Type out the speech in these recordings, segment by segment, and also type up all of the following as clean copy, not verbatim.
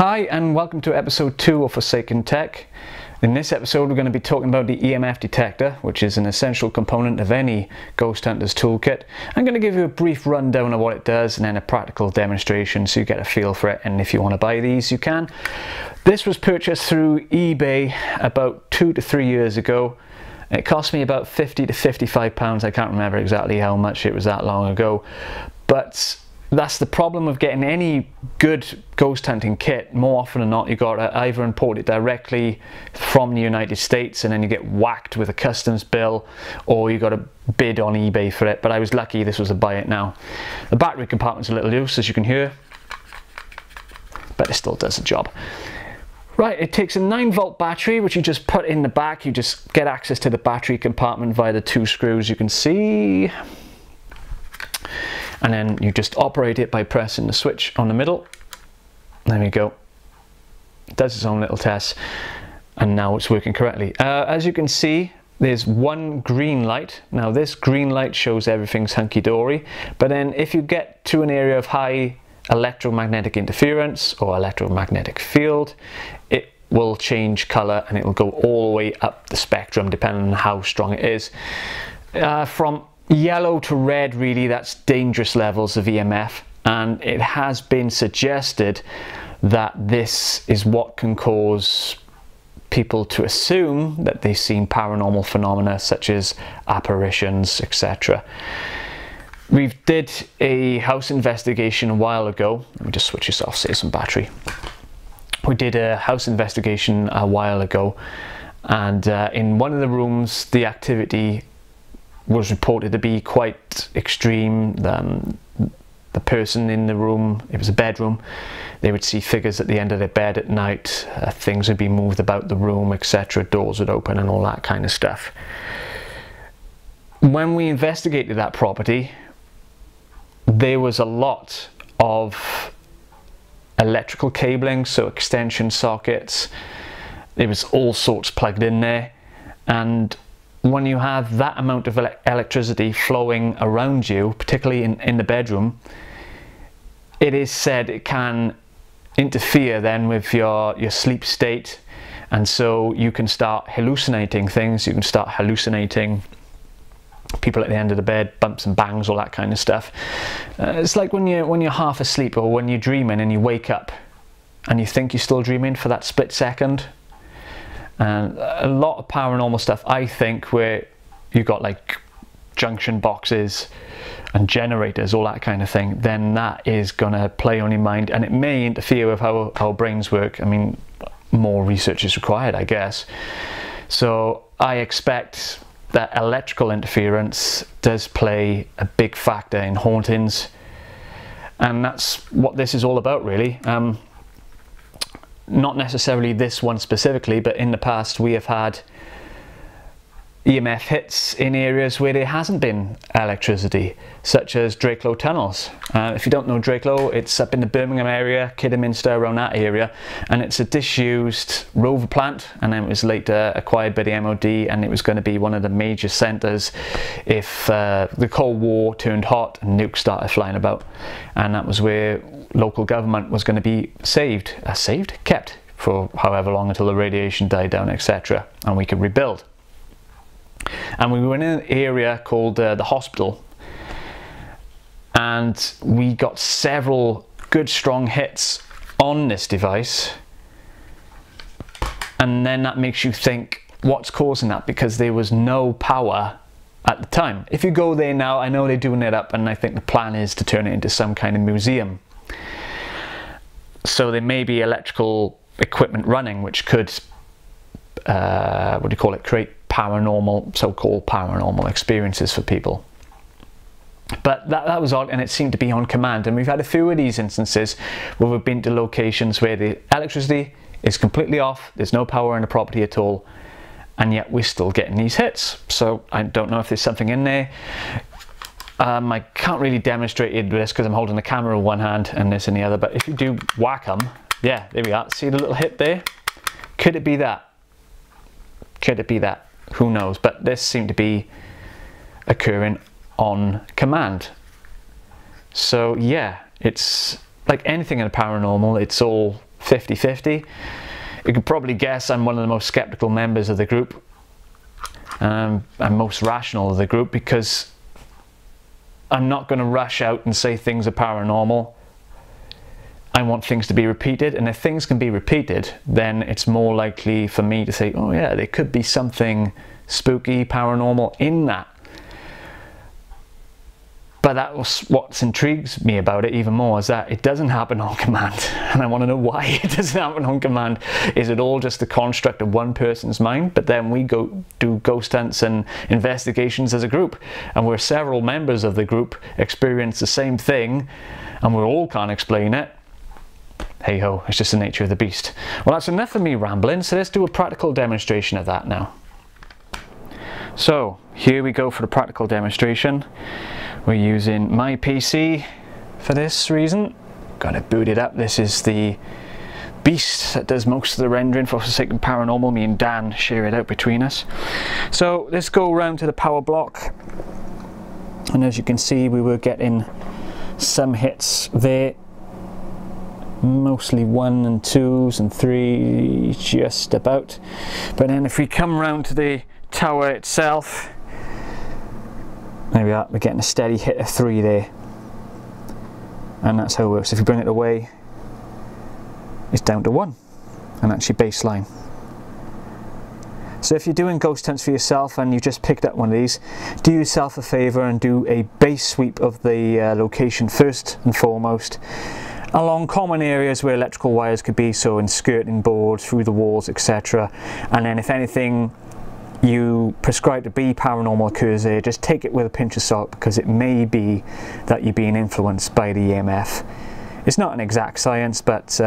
Hi and welcome to episode 2 of Forsaken Tech. In this episode we're going to be talking about the EMF detector, which is an essential component of any ghost hunter's toolkit. I'm going to give you a brief rundown of what it does and then a practical demonstration so you get a feel for it, and if you want to buy these you can. This was purchased through eBay about 2 to 3 years ago. It cost me about £50 to £55, I can't remember exactly how much, it was that long ago. But that's the problem of getting any good ghost hunting kit. More often than not, you got to either import it directly from the United States and then you get whacked with a customs bill, or you got to bid on eBay for it. But I was lucky, this was a buy it now. The battery compartment's a little loose, as you can hear, but it still does the job. Right, it takes a 9-volt battery, which you just put in the back. You just get access to the battery compartment via the 2 screws you can see. And then you just operate it by pressing the switch on the middle. There we go. It does its own little test, and now it's working correctly. As you can see, there's one green light. Now this green light shows everything's hunky-dory, but then if you get to an area of high electromagnetic interference or electromagnetic field, it will change color and it will go all the way up the spectrum depending on how strong it is. From yellow to red, really, that's dangerous levels of EMF, and it has been suggested that this is what can cause people to assume that they've seen paranormal phenomena such as apparitions, etc. We did a house investigation a while ago. Let me just switch this off, save some battery. We did a house investigation a while ago, and in one of the rooms the activity was reported to be quite extreme. The person in the room, it was a bedroom, they would see figures at the end of their bed at night, things would be moved about the room, etc., doors would open and all that kind of stuff. When we investigated that property, there was a lot of electrical cabling, so extension sockets, there was all sorts plugged in there, and when you have that amount of electricity flowing around you, particularly in the bedroom, it is said it can interfere then with your sleep state, and so you can start hallucinating things. You can start hallucinating people at the end of the bed, bumps and bangs, all that kind of stuff. It's like when you're half asleep or when you're dreaming and you wake up and you think you're still dreaming for that split second. And a lot of paranormal stuff, I think, where you've got like junction boxes and generators, all that kind of thing, then that is going to play on your mind, and it may interfere with how our brains work. I mean, more research is required, I guess. So I expect that electrical interference does play a big factor in hauntings, and that's what this is all about, really. Not necessarily this one specifically, but in the past we have had EMF hits in areas where there hasn't been electricity, such as Drakelow tunnels. If you don't know Drakelow, it's up in the Birmingham area, Kidderminster, around that area, and it's a disused rover plant, and then it was later acquired by the MOD, and it was going to be one of the major centres if the Cold War turned hot and nukes started flying about, and that was where local government was going to be kept for however long until the radiation died down, etc., and we could rebuild. And we were in an area called the hospital, and we got several good strong hits on this device, and then that makes you think, what's causing that? Because there was no power at the time. If you go there now, I know they're doing it up, and I think the plan is to turn it into some kind of museum. So there may be electrical equipment running which could create paranormal, so-called paranormal experiences for people. But that was odd, and it seemed to be on command, and we've had a few of these instances where we've been to locations where the electricity is completely off, there's no power in the property at all, and yet we're still getting these hits. So I don't know if there's something in there. I can't really demonstrate it with this because I'm holding the camera in one hand and this in the other, but if you do whack them, yeah, there we are, see the little hit there? Could it be that? Could it be that? Who knows? But this seemed to be occurring on command. So yeah, it's like anything in the paranormal, it's all 50-50. You could probably guess I'm one of the most skeptical members of the group. I'm most rational of the group because I'm not going to rush out and say things are paranormal. I want things to be repeated, and if things can be repeated, then it's more likely for me to say, oh yeah, there could be something spooky, paranormal in that. But that was what intrigues me about it even more, is that it doesn't happen on command. And I want to know why it doesn't happen on command. Is it all just a construct of one person's mind? But then we go do ghost hunts and investigations as a group, and where several members of the group experience the same thing, and we all can't explain it. Hey ho, it's just the nature of the beast. Well, that's enough of me rambling, so let's do a practical demonstration of that now. So here we go for the practical demonstration. We're using my PC for this reason. Got it booted up. This is the beast that does most of the rendering for Forsaken Paranormal. Me and Dan share it out between us. So let's go around to the power block, and as you can see, we were getting some hits there, mostly 1 and 2s and 3 just about. But then if we come around to the tower itself, there we are, we're getting a steady hit of 3 there, and that's how it works. If you bring it away, it's down to 1, and actually baseline. So if you're doing ghost hunts for yourself and you just picked up one of these, do yourself a favour and do a base sweep of the location first and foremost, along common areas where electrical wires could be, so in skirting boards, through the walls, etc. And then if anything you prescribe to be paranormal occurs there, just take it with a pinch of salt, because it may be that you're being influenced by the EMF. It's not an exact science, but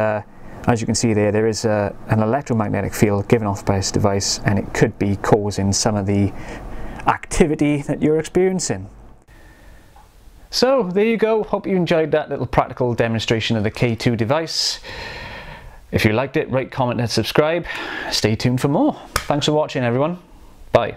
as you can see there, there is an electromagnetic field given off by this device, and it could be causing some of the activity that you're experiencing. So there you go, hope you enjoyed that little practical demonstration of the KII device. If you liked it, rate, comment and subscribe. Stay tuned for more. Thanks for watching everyone. Bye.